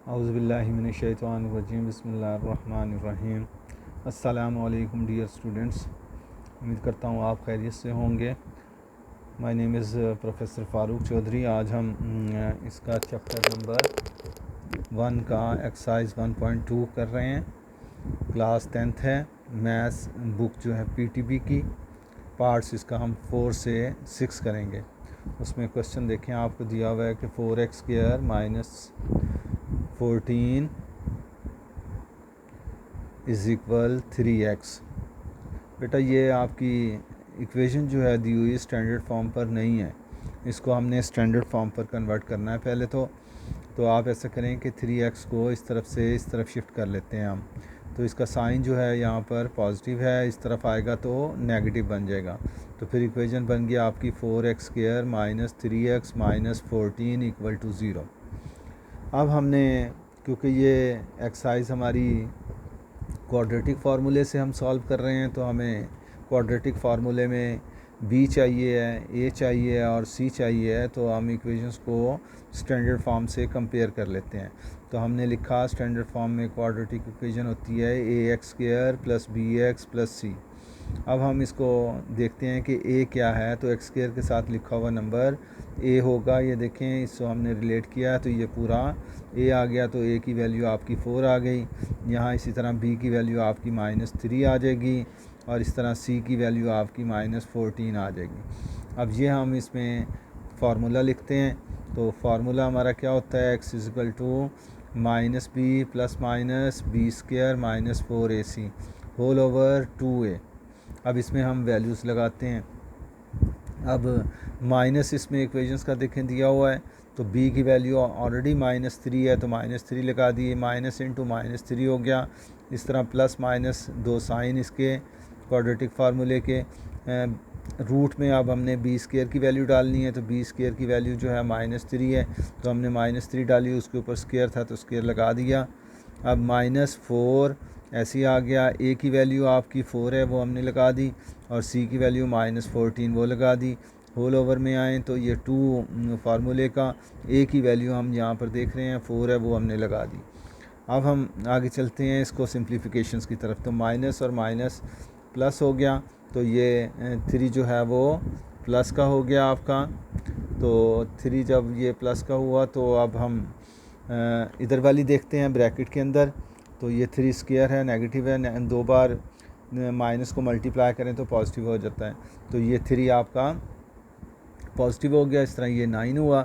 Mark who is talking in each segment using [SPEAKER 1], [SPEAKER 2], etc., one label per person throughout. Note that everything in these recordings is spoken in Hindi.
[SPEAKER 1] औज़ुबिल्लाहि मिनश्शैतानिर्रजीम बिस्मिल्लाहिर्रहमानिर्रहीम। अस्सलामु अलैकुम डियर स्टूडेंट्स, उम्मीद करता हूँ आप खैरियत से होंगे। My name is professor Farooq Chaudhary. आज हम इसका चैप्टर नंबर 1 का एक्सरसाइज 1.2 कर रहे हैं। क्लास 10th है। मैथ्स बुक जो है पीटीबी की पार्ट्स इसका हम 4 से 6 करेंगे। उसमें क्वेश्चन देखें, आपको दिया हुआ है कि 4x² minus 14 is equal 3x। बेटा ये आपकी इक्वेशन जो है दी हुई स्टैंडर्ड फॉर्म पर नहीं है, इसको हमने स्टैंडर्ड फॉर्म पर कन्वर्ट करना है पहले तो आप ऐसा करें कि 3x को इस तरफ से इस तरफ शिफ्ट कर लेते हैं हम। तो इसका साइन जो है यहाँ पर पॉजिटिव है, इस तरफ आएगा तो नेगेटिव बन जाएगा। तो फिर इक्वेशन बन गया आपकी 4x² minus 3x minus 14 equal to 0। अब हमने, क्योंकि ये एक्सरसाइज हमारी क्वाड्रेटिक फार्मूले से हम सॉल्व कर रहे हैं, तो हमें क्वाड्रेटिक फार्मूले में b चाहिए है, a चाहिए है और c चाहिए है। तो हम इक्वेशंस को स्टैंडर्ड फॉर्म से कंपेयर कर लेते हैं। तो हमने लिखा स्टैंडर्ड फॉर्म में क्वाड्रेटिक इक्वेशन होती है ax² plus bx plus c। अब हम इसको देखते हैं कि a क्या है। तो x² के साथ लिखा हुआ नंबर a होगा। ये देखें, इसको हमने रिलेट किया तो ये पूरा a आ गया। तो a की वैल्यू आपकी 4 आ गई। यहाँ इसी तरह b की वैल्यू आपकी -3 आ जाएगी और इस तरह c की वैल्यू आपकी -14 आ जाएगी। अब ये हम इसमें फार्मूला लिखते हैं। तो फार्मूला हमारा क्या होता है, x is equal to -b plus minus b² minus 4ac whole over 2a। अब इसमें हम वैल्यूज़ लगाते हैं। अब माइनस इसमें इक्वेशंस का देखें दिया हुआ है, तो b की वैल्यू ऑलरेडी -3 है तो -3 लगा दिए, माइनस इंटू -3 हो गया। इस तरह प्लस माइनस दो साइन इसके क्वाड्रेटिक फार्मूले के रूट में अब हमने b² की वैल्यू डालनी है। तो b² की वैल्यू जो है -3 है तो हमने -3 डाली, उसके ऊपर स्क्वायर था तो स्क्वायर लगा दिया। अब -4 ऐसे ही आ गया। a की वैल्यू आपकी 4 है वो हमने लगा दी और c की वैल्यू -14 वो लगा दी। होल ओवर में आए तो ये 2 फार्मूले का a की वैल्यू हम यहाँ पर देख रहे हैं 4 है वो हमने लगा दी। अब हम आगे चलते हैं इसको सिंप्लीफिकेशंस की तरफ। तो माइनस और माइनस प्लस हो गया, तो ये 3 जो है वो प्लस का हो गया आपका। तो 3 जब ये प्लस का हुआ तो अब हम इधर वाली देखते हैं ब्रैकेट के अंदर। तो ये 3² है, नेगेटिव है, 2 बार माइनस को मल्टीप्लाई करें तो पॉजिटिव हो जाता है। तो ये 3 आपका पॉजिटिव हो गया। इस तरह ये 9 हुआ,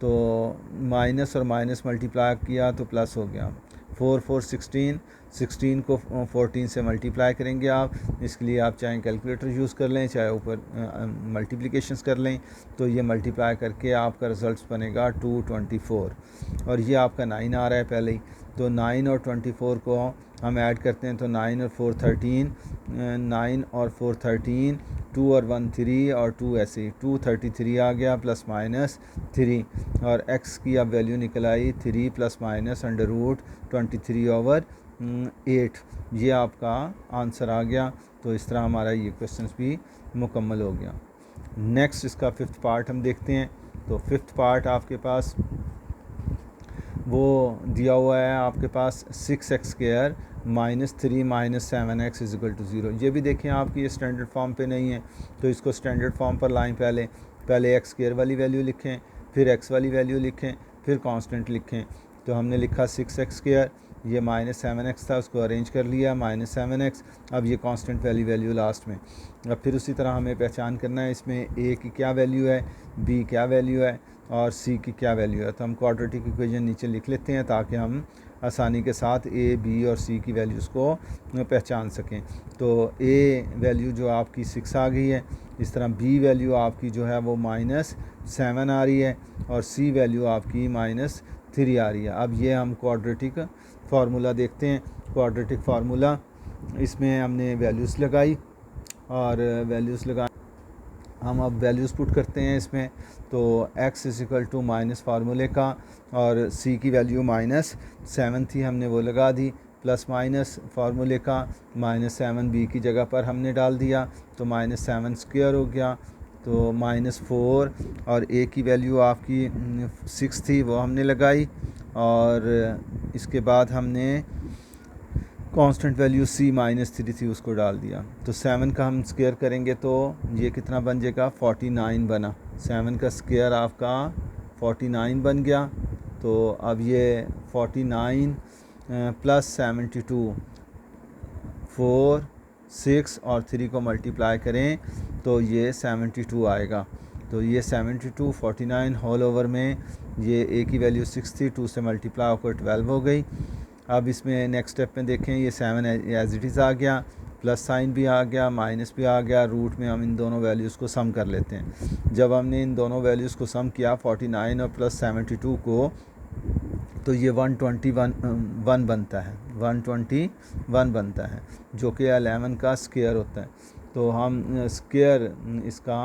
[SPEAKER 1] तो माइनस और माइनस मल्टीप्लाई किया तो प्लस हो गया। 4 4 16, 16 को 14 से मल्टीप्लाई करेंगे आप। इसके लिए आप चाहे कैलकुलेटर यूज़ कर लें, चाहे ऊपर मल्टीप्लिकेशंस कर लें। तो ये मल्टीप्लाई करके आपका रिज़ल्ट बनेगा 224 और ये आपका 9 आ रहा है पहले ही। तो 9 और 24 को हम ऐड करते हैं तो 9 और 4 13, 9 और 4 13, 2 और 1 3 और 2 ऐसे 233 आ गया प्लस माइनस 3 और x की अब वैल्यू निकल आई 3 प्लस माइनस √23/8। ये आपका आंसर आ गया। तो इस तरह हमारा ये क्वेश्चन भी मुकम्मल हो गया। नेक्स्ट इसका 5th पार्ट हम देखते हैं। तो 5th पार्ट आपके पास वो दिया हुआ है आपके पास 6x² minus 3 minus 7x is equal to 0। ये भी देखें आपकी ये स्टैंडर्ड फॉर्म पे नहीं है, तो इसको स्टैंडर्ड फॉर्म पर लाएं। पहले x² वाली वैल्यू लिखें, फिर x वाली वैल्यू लिखें, फिर कांस्टेंट लिखें। तो हमने लिखा 6x², ये -7x था उसको अरेंज कर लिया -7x। अब ये कांस्टेंट वाली वैल्यू लास्ट में। अब फिर उसी तरह हमें पहचान करना है इसमें a की क्या वैल्यू है, b क्या वैल्यू है और c की क्या वैल्यू है। तो हम क्वाड्रेटिक इक्वेशन नीचे लिख लेते हैं ताकि हम आसानी के साथ a, b और c की वैल्यूज़ को पहचान सकें। तो a वैल्यू जो आपकी 6 आ गई है, इस तरह b वैल्यू आपकी जो है वो -7 आ रही है और c वैल्यू आपकी -3 आ रही है। अब ये हम क्वाड्रेटिक फार्मूला देखते हैं। क्वाड्रेटिक फार्मूला इसमें हमने वैल्यूज़ लगाई और वैल्यूज़ लगा हम अब वैल्यूज़ पुट करते हैं इसमें। तो x इज़िकल टू माइनस फार्मूले का और c की वैल्यू -7 थी हमने वो लगा दी, प्लस माइनस फार्मूले का -7 b की जगह पर हमने डाल दिया तो -7² हो गया। तो -4 और a की वैल्यू आपकी 6 थी वो हमने लगाई और इसके बाद हमने कांस्टेंट वैल्यू c -3 थी उसको डाल दिया। तो 7 का हम स्क्वायर करेंगे तो ये कितना बन जाएगा, 49 बना। 7 का स्क्वायर आपका 49 बन गया। तो अब ये 49 प्लस 72, 4, 6 और 3 को मल्टीप्लाई करें तो ये 72 आएगा। तो ये 72 49 होल ओवर में ये a की वैल्यू 6 थी, 2 से मल्टीप्लाई होकर 12 हो गई। अब इसमें नेक्स्ट स्टेप में देखें, ये 7 एज इट इज़ आ गया, प्लस साइन भी आ गया, माइनस भी आ गया। रूट में हम इन दोनों वैल्यूज़ को सम कर लेते हैं। जब हमने इन दोनों वैल्यूज़ को सम किया 49 और प्लस 72 को, तो ये 121 बनता है, 121 बनता है, जो कि 11 का स्क्वायर होता है। तो हम स्क्वायर इसका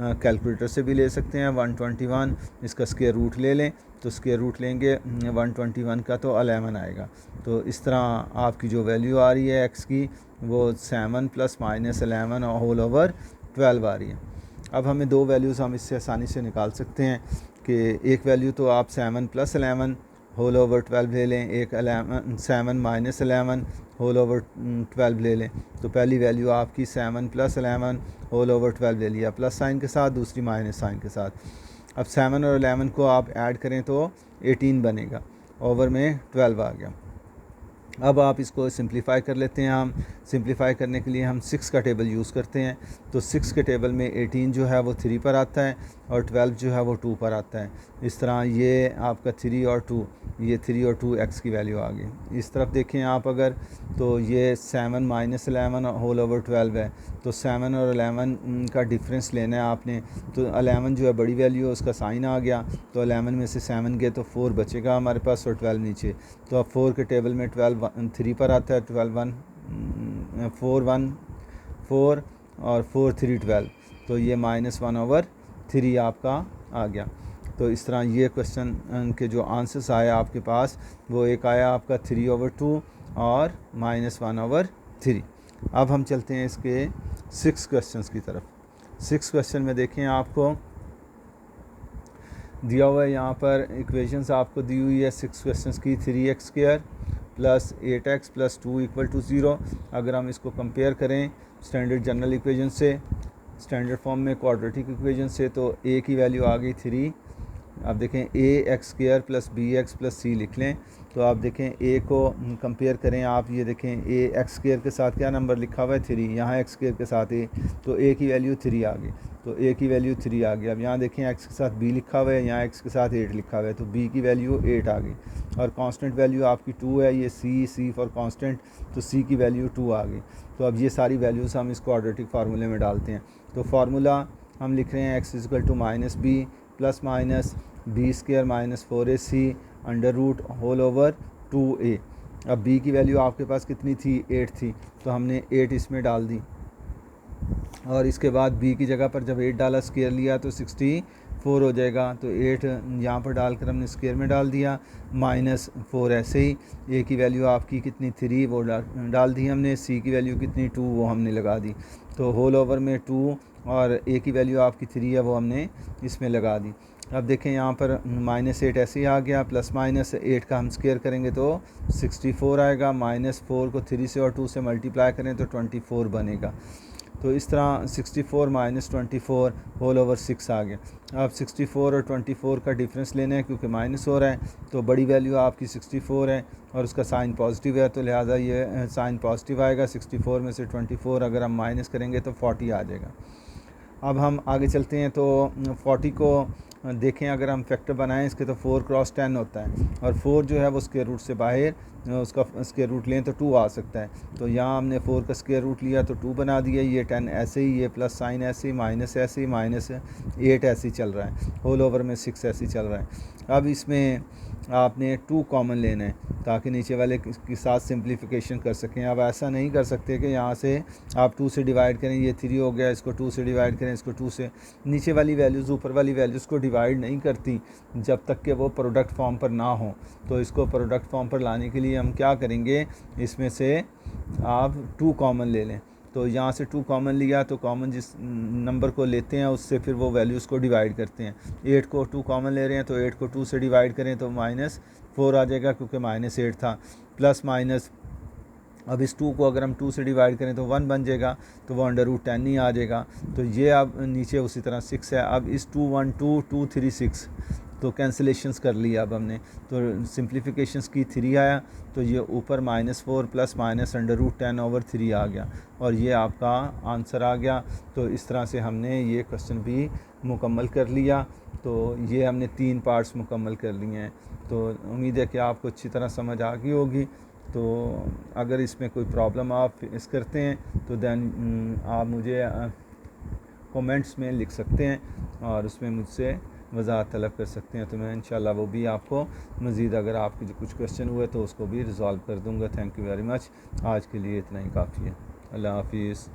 [SPEAKER 1] कैलकुलेटर से भी ले सकते हैं। 121 इसका स्क्वायर रूट ले लें, तो स्क्वायर रूट लेंगे 121 का तो 11 आएगा। तो इस तरह आपकी जो वैल्यू आ रही है x की वो 7 प्लस माइनस 11 और होल ओवर 12 आ रही है। अब हमें दो वैल्यूज़ हम इससे आसानी से निकाल सकते हैं कि एक वैल्यू तो आप 7 प्लस 11 होल ओवर 12 ले लें, एक 7 माइनस 11 होल ओवर 12 ले लें। तो पहली वैल्यू आपकी 7 प्लस 11 होल ओवर 12 ले लिया प्लस साइन के साथ, दूसरी माइनस साइन के साथ। अब 7 और 11 को आप ऐड करें तो 18 बनेगा, ओवर में 12 आ गया। अब आप इसको सिंप्लीफाई कर लेते हैं। हम सिंप्लीफाई करने के लिए हम 6 का टेबल यूज़ करते हैं। तो 6 के टेबल में 18 जो है वो 3 पर आता है और 12 जो है वो 2 पर आता है। इस तरह ये आपका 3 और 2, ये 3 और 2 x की वैल्यू आ गई। इस तरफ देखें आप अगर, तो ये 7 माइनस 11 होल ओवर 12 है। तो 7 और 11 का डिफरेंस लेना है आपने। तो 11 जो है बड़ी वैल्यू है, उसका साइन आ गया, तो 11 में से 7 गए तो 4 बचेगा हमारे पास और 12 नीचे। तो अब 4 के टेबल में 12 3 पर आता है, 12 4 1 4 और 4 3 12। तो ये -1 ओवर 3 आपका आ गया। तो इस तरह ये क्वेश्चन के जो आंसर्स आए आपके पास, वो एक आया आपका 3 ओवर 2 और -1 ओवर 3। अब हम चलते हैं इसके 6 क्वेश्चंस की तरफ। 6 क्वेश्चन में देखें, आपको दिया हुआ है यहाँ पर इक्वेशंस आपको दी हुई है 6 क्वेश्चंस की। 3x² plus 8x plus 2 equal to 0। अगर हम इसको कंपेयर करें स्टैंडर्ड जनरल इक्वेशन से, स्टैंडर्ड फॉर्म में क्वाड्रेटिक इक्वेशन से, तो a की वैल्यू आ गई 3। अब देखें ax² plus bx plus c लिख लें। तो आप देखें a को कंपेयर करें आप, ये देखें ax² के साथ क्या नंबर लिखा हुआ है 3, यहाँ x² के साथ a, तो a की वैल्यू 3 आ गई। तो a की वैल्यू 3 आ गई। अब यहाँ देखें x के साथ b लिखा हुआ है, यहाँ x के साथ 8 लिखा हुआ है, तो b की वैल्यू 8 आ गई। और कांस्टेंट वैल्यू आपकी 2 है, ये c फॉर कांस्टेंट, तो c की वैल्यू 2 आ गई। तो अब ये सारी वैल्यूज़ हम इस क्वाड्रेटिक फार्मूले में डालते हैं। तो फार्मूला हम लिख रहे हैं x equal to -b plus minus b² minus 4ac under root whole over 2a। अब b की वैल्यू आपके पास कितनी थी, 8 थी, तो हमने 8 इसमें डाल दी। और इसके बाद b की जगह पर जब 8 डाला, स्क्वायर लिया, तो 64 हो जाएगा। तो 8 यहाँ पर डालकर हमने स्क्वायर में डाल दिया, -4 ऐसे ही। a की वैल्यू आपकी कितनी 3, वो डाल दी हमने। c की वैल्यू कितनी 2, वो हमने लगा दी। तो होल ओवर में 2 और a की वैल्यू आपकी 3 है, वो हमने इसमें लगा दी। अब देखें यहाँ पर -8 ऐसे ही आ गया, प्लस माइनस 8 का हम स्क्वायर करेंगे तो 64 आएगा। -4 को 3 से और 2 से मल्टीप्लाई करें तो 24 बनेगा। तो इस तरह 64 माइनस 24 होल ओवर 6 आ गया। अब 64 और 24 का डिफरेंस लेना है, क्योंकि माइनस हो रहा है, तो बड़ी वैल्यू आपकी 64 है और उसका साइन पॉजिटिव है, तो लिहाजा ये साइन पॉजिटिव आएगा। 64 में से 24 अगर हम माइनस करेंगे तो 40 आ जाएगा। अब हम आगे चलते हैं। तो 40 को देखें, अगर हम फैक्टर बनाएं इसके, तो 4 क्रॉस 10 होता है, और 4 जो है वो स्क्वायर रूट से बाहर, उसका स्क्वायर रूट लें तो 2 आ सकता है। तो यहाँ हमने 4 का स्क्वायर रूट लिया तो 2 बना दिया। ये 10 ऐसे ही, ये प्लस साइन ऐसे ही, माइनस ऐसे ही, -8 ऐसे ही चल रहा है, होल ओवर में 6 ऐसे ही चल रहा है। अब इसमें आपने 2 कॉमन लेना है ताकि नीचे वाले के साथ सिंप्लीफिकेशन कर सकें। अब ऐसा नहीं कर सकते कि यहाँ से आप 2 से डिवाइड करें, ये 3 हो गया, इसको 2 से डिवाइड करें, इसको 2 से। नीचे वाली वैल्यूज़ ऊपर वाली वैल्यूज़ को डिवाइड नहीं करती जब तक कि वो प्रोडक्ट फॉर्म पर ना हो। तो इसको प्रोडक्ट फॉर्म पर लाने के लिए हम क्या करेंगे, इसमें से आप 2 कॉमन ले लें। तो तो यहाँ से 2 कॉमन लिया तो कॉमन जिस नंबर को लेते हैं उससे फिर वो वैल्यूज़ को डिवाइड करते हैं। 8 को 2 कॉमन ले रहे हैं तो 8 को 2 से डिवाइड करें तो -4 आ जाएगा, क्योंकि -8 था। प्लस माइनस अब इस 2 को अगर हम 2 से डिवाइड करें तो 1 बन जाएगा, तो वो √10 ही आ जाएगा। तो ये अब नीचे उसी तरह 6 है। अब इस 2 1 2 2 3 6 तो कैंसिलेशंस कर लिया अब हमने, तो सिंप्लीफिकेशंस की 3 आया, तो ये ऊपर -4 प्लस माइनस √10/3 आ गया, और ये आपका आंसर आ गया। तो इस तरह से हमने ये क्वेश्चन भी मुकम्मल कर लिया। तो ये हमने 3 पार्ट्स मुकम्मल कर लिए हैं। तो उम्मीद है कि आपको अच्छी तरह समझ आ गई होगी। तो अगर इसमें कोई प्रॉब्लम आप फेस करते हैं तो दैन आप मुझे कमेंट्स में लिख सकते हैं और उसमें मुझसे वज़ाहत तलब कर सकते हैं। तो मैं इंशाल्लाह वो भी आपको मज़ीद अगर आपके जो कुछ क्वेश्चन हुए तो उसको भी रिज़ॉल्व कर दूँगा। Thank you very much. आज के लिए इतना ही काफ़ी है। अल्लाह हाफ़िज़।